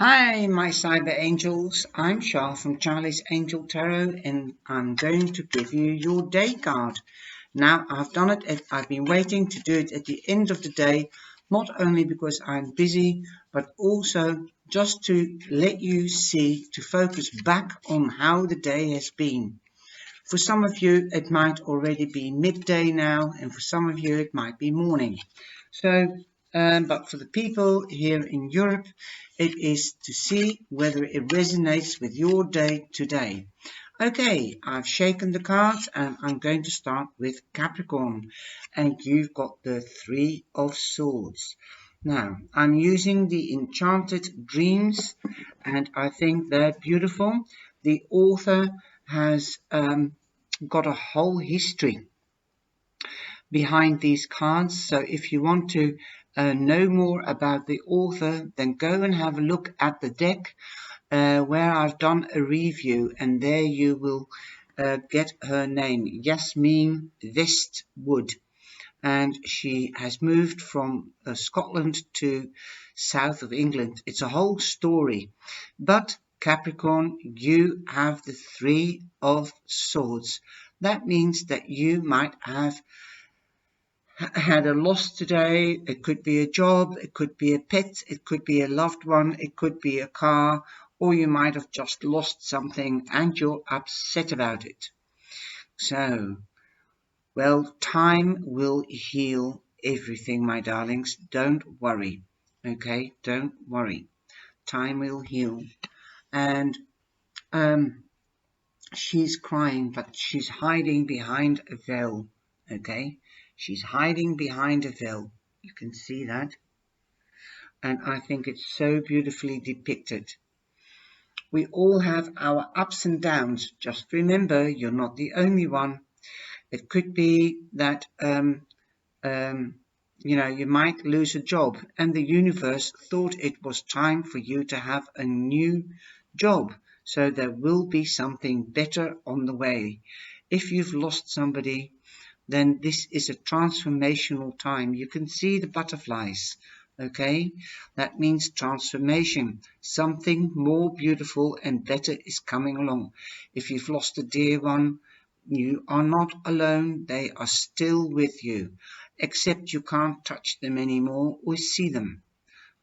Hi, my cyber angels. I'm Charles from Charlie's Angel Tarot, and I'm going to give you your day card. Now, I've done it. I've been waiting to do it at the end of the day, not only because I'm busy, but also just to let you see, to focus back on how the day has been. For some of you, it might already be midday now, and for some of you, it might be morning. But for the people here in Europe, it is to see whether it resonates with your day today. Okay, I've shaken the cards and I'm going to start with Capricorn, and you've got the Three of Swords. Now, I'm using the Enchanted Dreams, and I think they're beautiful. The author has got a whole history behind these cards, so if you want to know more about the author, then go and have a look at the deck where I've done a review, and there you will get her name, Yasmin Westwood, and she has moved from Scotland to south of England. It's a whole story, but Capricorn, you have the Three of Swords. That means that you might have had a loss today. It could be a job, it could be a pet, it could be a loved one, it could be a car, or you might have just lost something and you're upset about it. So, well, time will heal everything, my darlings. Don't worry. Okay, don't worry. Time will heal. And she's crying, but she's hiding behind a veil. Okay, she's hiding behind a veil. You can see that. And I think it's so beautifully depicted. We all have our ups and downs. Just remember, you're not the only one. It could be that you might lose a job, and the universe thought it was time for you to have a new job. So there will be something better on the way. If you've lost somebody, then this is a transformational time. You can see the butterflies. Okay, that means transformation. Something more beautiful and better is coming along. If you've lost a dear one, you are not alone. They are still with you, except you can't touch them anymore or see them.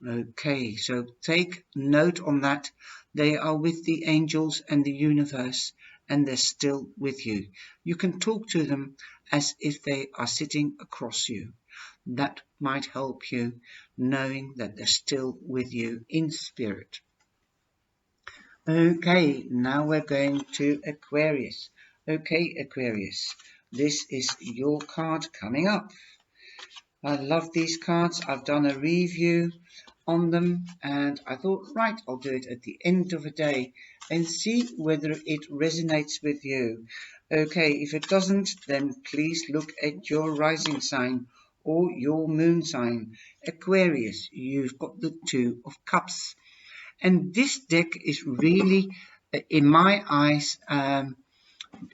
Okay, so take note on that. They are with the angels and the universe, and they're still with you. You can talk to them as if they are sitting across you. That might help you, knowing that they're still with you in spirit. Okay, now we're going to Aquarius. Okay, Aquarius, this is your card coming up. I love these cards. I've done a review on them, and I thought, right, I'll do it at the end of the day and see whether it resonates with you. Okay, if it doesn't, then please look at your rising sign or your moon sign. Aquarius, you've got the Two of Cups, and this deck is really, in my eyes,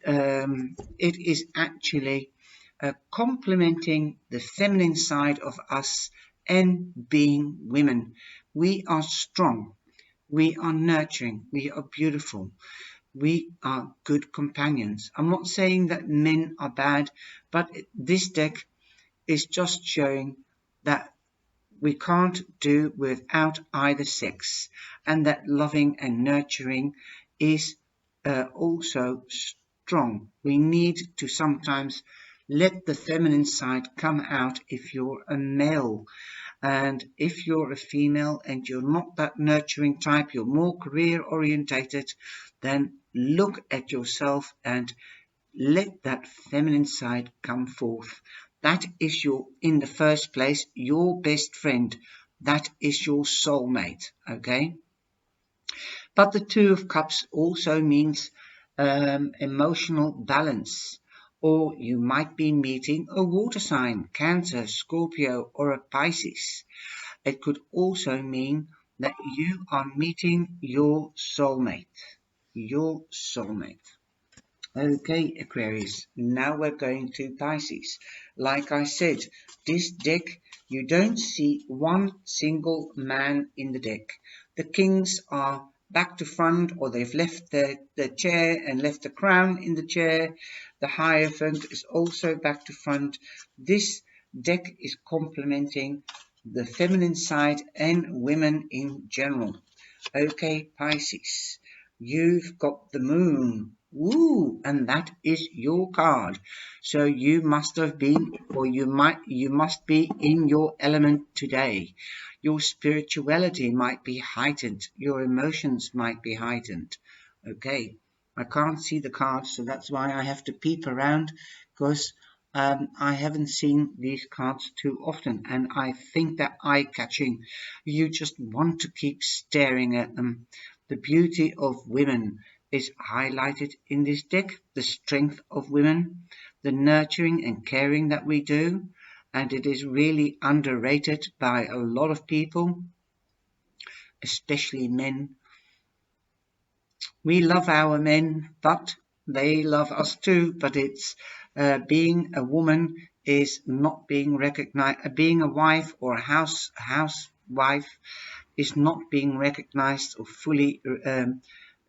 it is actually complementing the feminine side of us and being women. We are strong, we are nurturing, we are beautiful, we are good companions. I'm not saying that men are bad, but this deck is just showing that we can't do without either sex, and that loving and nurturing is also strong. We need to sometimes let the feminine side come out if you're a male. And if you're a female and you're not that nurturing type, you're more career orientated, then look at yourself and let that feminine side come forth. That is in the first place, your best friend. That is your soulmate, okay? But the Two of Cups also means emotional balance. Or you might be meeting a water sign, Cancer, Scorpio, or a Pisces. It could also mean that you are meeting your soulmate. Your soulmate. Okay, Aquarius, now we're going to Pisces. Like I said, this deck, you don't see one single man in the deck. The kings are back to front, or they've left their chair and left the crown in the chair. The Hierophant is also back to front. This deck is complementing the feminine side and women in general. Okay, Pisces, you've got the moon. Woo! And that is your card. So you must have been, or you must be in your element today. Your spirituality might be heightened. Your emotions might be heightened. Okay, I can't see the cards, so that's why I have to peep around, because I haven't seen these cards too often, and I think they're eye-catching. You just want to keep staring at them. The beauty of women is highlighted in this deck, the strength of women, the nurturing and caring that we do, and it is really underrated by a lot of people, especially men. We love our men, but they love us too. But it's being a woman is not being recognized. Being a wife or a housewife is not being recognized or fully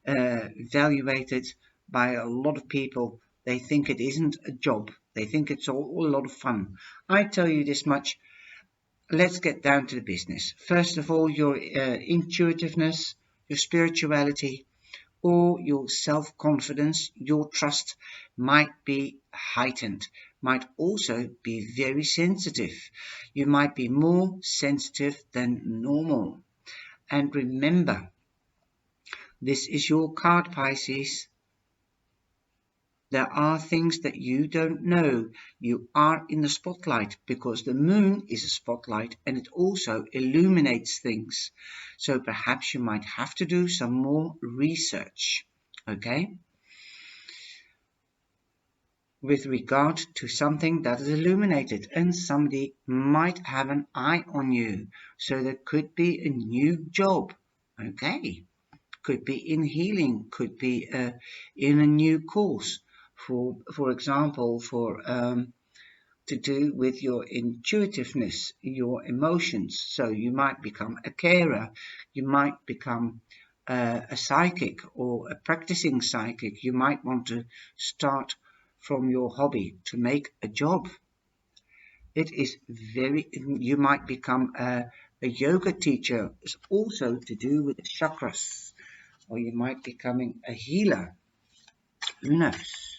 evaluated by a lot of people. They think it isn't a job. They think it's all a lot of fun. I tell you this much. Let's get down to the business. First of all, your intuitiveness, your spirituality, or your self-confidence, your trust might be heightened, might also be very sensitive. You might be more sensitive than normal. And remember, this is your card, Pisces. There are things that you don't know. You are in the spotlight because the moon is a spotlight and it also illuminates things. So perhaps you might have to do some more research, okay? With regard to something that is illuminated, and somebody might have an eye on you. So there could be a new job, okay? Could be in healing, could be in a new course. For example, to do with your intuitiveness, your emotions. So you might become a carer, you might become a psychic or a practicing psychic. You might want to start from your hobby to make a job. It is you might become a yoga teacher. It's also to do with the chakras, or you might be becoming a healer. Who knows?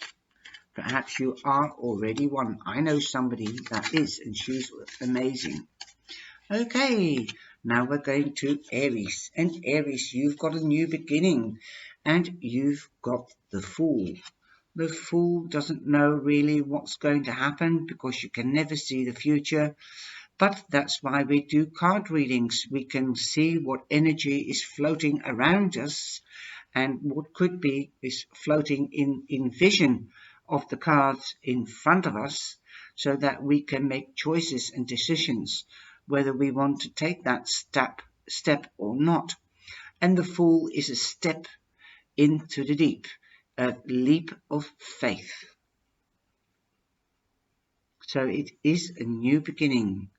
Perhaps you are already one. I know somebody that is, and she's amazing. Okay, now we're going to Aries. And Aries, you've got a new beginning, and you've got the Fool. The Fool doesn't know really what's going to happen because you can never see the future. But that's why we do card readings. We can see what energy is floating around us, and what could be is floating in vision of the cards in front of us, so that we can make choices and decisions whether we want to take that step or not. And the Fool is a step into the deep, a leap of faith. So it is a new beginning.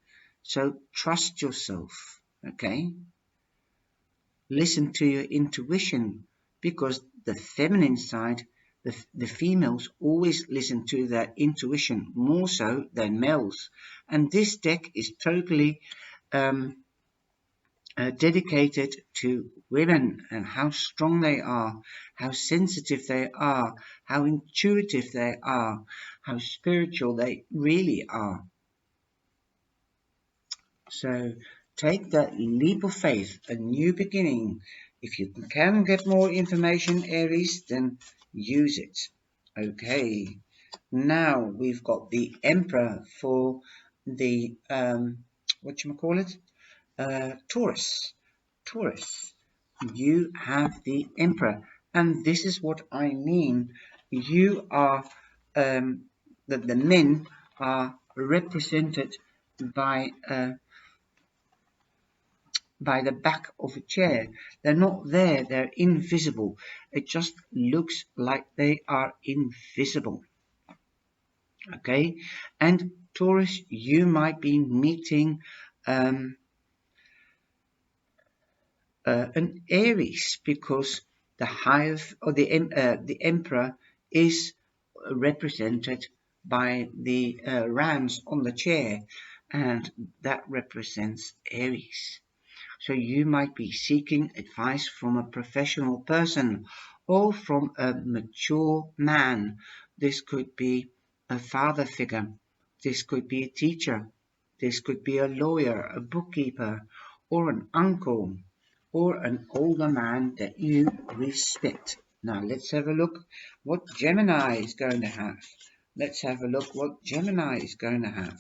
So trust yourself, okay? Listen to your intuition, because the feminine side, the females always listen to their intuition more so than males. And this deck is totally dedicated to women and how strong they are, how sensitive they are, how intuitive they are, how spiritual they really are. So take that leap of faith, a new beginning. If you can get more information, Aries, then use it. Okay, now we've got the Emperor for the, Taurus. Taurus, you have the Emperor, and this is what I mean. You are, the men are represented by the back of a chair. They're not there, they're invisible. It just looks like they are invisible. Okay, and Taurus, you might be meeting an Aries, because the hive or the emperor is represented by the rams on the chair, and that represents Aries. So you might be seeking advice from a professional person or from a mature man. This could be a father figure. This could be a teacher. This could be a lawyer, a bookkeeper, or an uncle, or an older man that you respect. Now let's have a look what Gemini is going to have. Let's have a look what Gemini is going to have.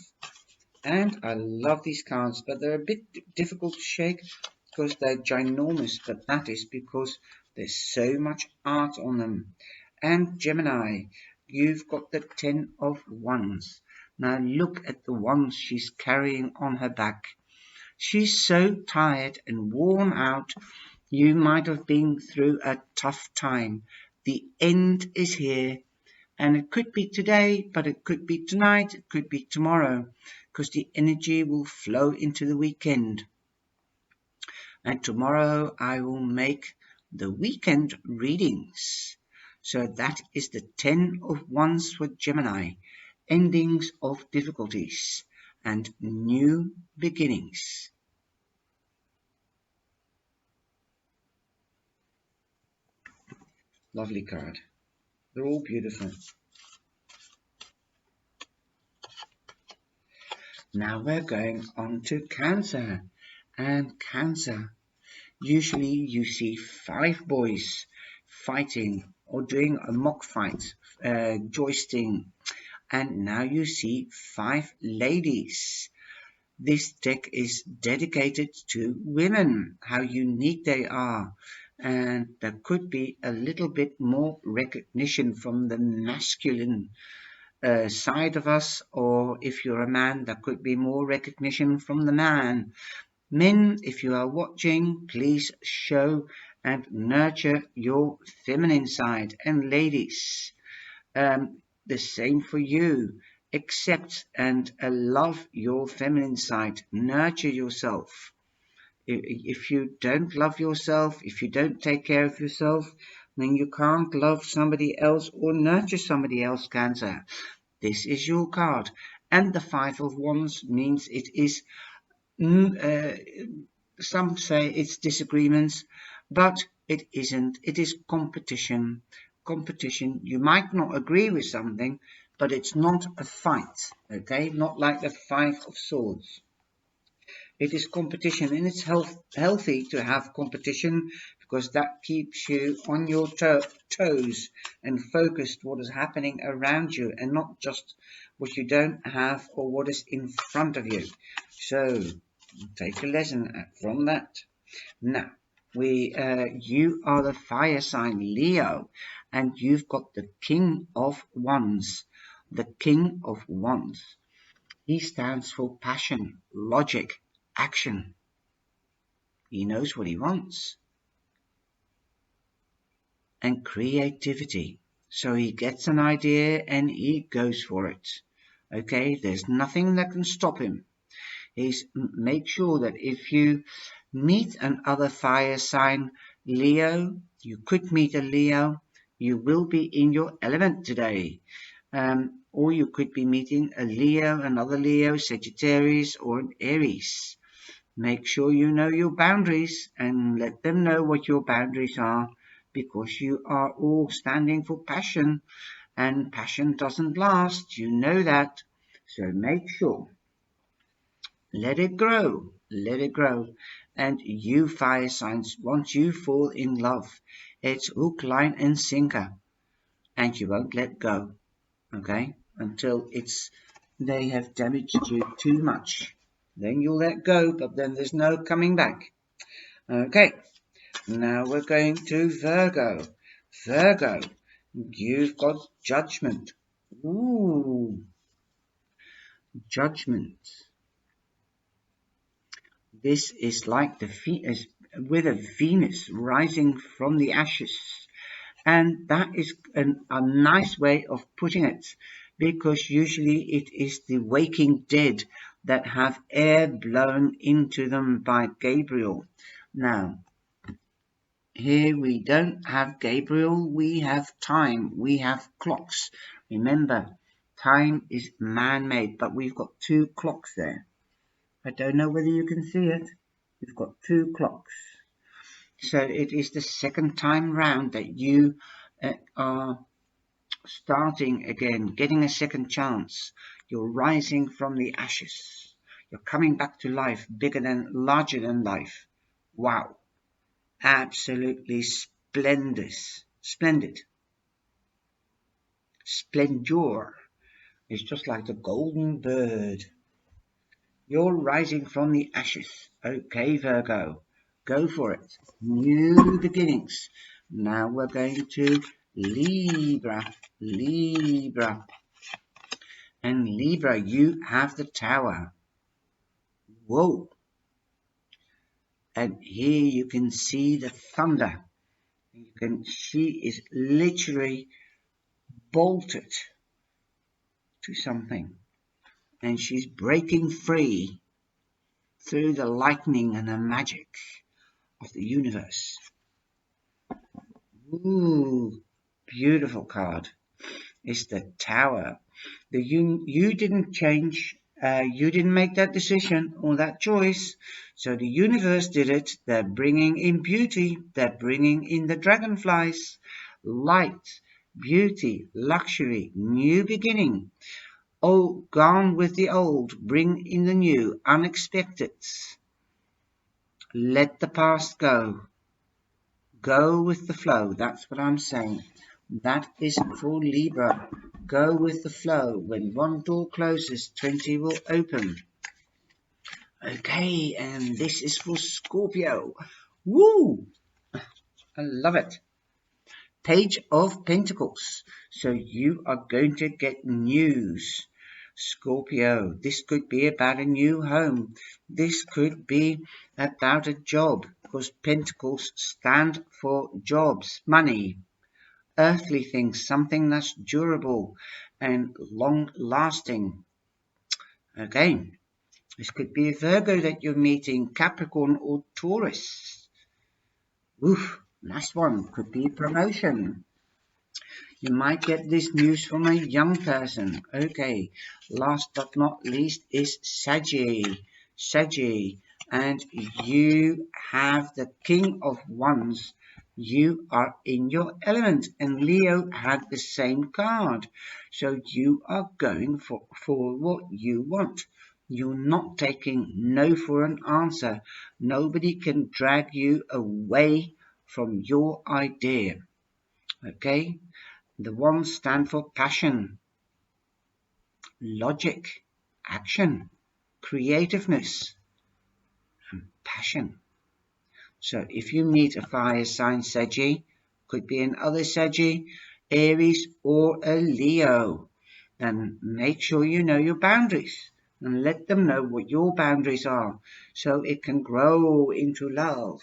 And I love these cards, but they're a bit difficult to shake because they're ginormous, but that is because there's so much art on them. And Gemini, you've got the 10 of Wands. Now look at the wands she's carrying on her back. She's so tired and worn out. You might have been through a tough time. The end is here. And it could be today, but it could be tonight, it could be tomorrow, because the energy will flow into the weekend. And tomorrow I will make the weekend readings. So that is the 10 of Wands for Gemini. Endings of difficulties and new beginnings. Lovely card. They're all beautiful. Now we're going on to Cancer. And Cancer, usually you see 5 boys fighting or doing a mock fight, joisting, and now you see 5 ladies. This deck is dedicated to women, how unique they are, and there could be a little bit more recognition from the masculine side of us, or if you're a man, there could be more recognition from the man. Men, if you are watching, please show and nurture your feminine side. And ladies, the same for you. Accept and love your feminine side. Nurture yourself. If you don't love yourself, if you don't take care of yourself, then you can't love somebody else or nurture somebody else, Cancer. This is your card. And the 5 of Wands means it is, some say it's disagreements, but it isn't. It is competition. Competition. You might not agree with something, but it's not a fight, okay? Not like the 5 of Swords. It is competition, and it's healthy to have competition because that keeps you on your toes and focused what is happening around you and not just what you don't have or what is in front of you. So take a lesson from that. Now, you are the fire sign Leo, and you've got the King of Wands. The King of Wands. He stands for passion, logic, action. He knows what he wants. And creativity. So he gets an idea and he goes for it. Okay, there's nothing that can stop him. Make sure that if you meet another fire sign Leo, you could meet a Leo, you will be in your element today. Or you could be meeting a Leo, another Leo, Sagittarius, or an Aries. Make sure you know your boundaries and let them know what your boundaries are, because you are all standing for passion, and passion doesn't last. You know that. So make sure. Let it grow. Let it grow. And you fire signs, once you fall in love, it's hook, line, and sinker. And you won't let go. Okay? Until they have damaged you too much. Then you'll let go, but then there's no coming back. Okay, now we're going to Virgo. Virgo, you've got Judgment. Ooh, Judgment. This is like with a Venus rising from the ashes. And that is a nice way of putting it, because usually it is the waking dead that have air blown into them by Gabriel. Now, Here we don't have Gabriel, we have time, we have clocks. Remember, time is man-made, but we've got 2 clocks there. I don't know whether you can see it. We've got 2 clocks. So it is the second time round that you are starting again, getting a second chance. You're rising from the ashes. You're coming back to life, larger than life. Wow. Absolutely splendid. Splendor is just like the golden bird. You're rising from the ashes. Okay, Virgo, go for it. New beginnings. Now we're going to Libra. And Libra, you have the Tower. Whoa. And here you can see the thunder. She is literally bolted to something. And she's breaking free through the lightning and the magic of the universe. Ooh, beautiful card. It's the Tower. You didn't change. You didn't make that decision or that choice. So the universe did it. They're bringing in beauty. They're bringing in the dragonflies. Light, beauty, luxury, new beginning. Oh, gone with the old. Bring in the new. Unexpected. Let the past go. Go with the flow. That's what I'm saying. That is for Libra. Go with the flow. When one door closes, 20 will open. Okay, and this is for Scorpio. Woo! I love it. Page of Pentacles. So you are going to get news. Scorpio, this could be about a new home. This could be about a job, because Pentacles stand for jobs, money, earthly things, something that's durable and long-lasting. Okay, this could be a Virgo that you're meeting, Capricorn or Taurus. Oof, last one could be promotion. You might get this news from a young person. Okay, last but not least is Saggy, and you have the King of Wands. You are in your element, and Leo had the same card. So you are going for what you want. You're not taking no for an answer. Nobody can drag you away from your idea. Okay? The ones stand for passion, logic, action, creativeness, and passion. So if you meet a fire sign Saggy, could be another Saggy, Aries, or a Leo, then make sure you know your boundaries and let them know what your boundaries are so it can grow into love.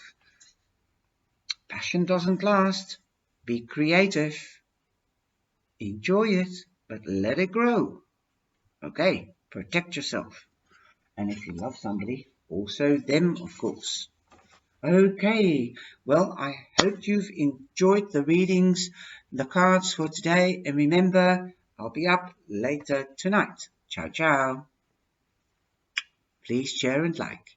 Passion doesn't last. Be creative. Enjoy it, but let it grow. Okay, protect yourself. And if you love somebody, also them, of course. Okay, well, I hope you've enjoyed the readings, the cards for today. And remember, I'll be up later tonight. Ciao, ciao. Please share and like.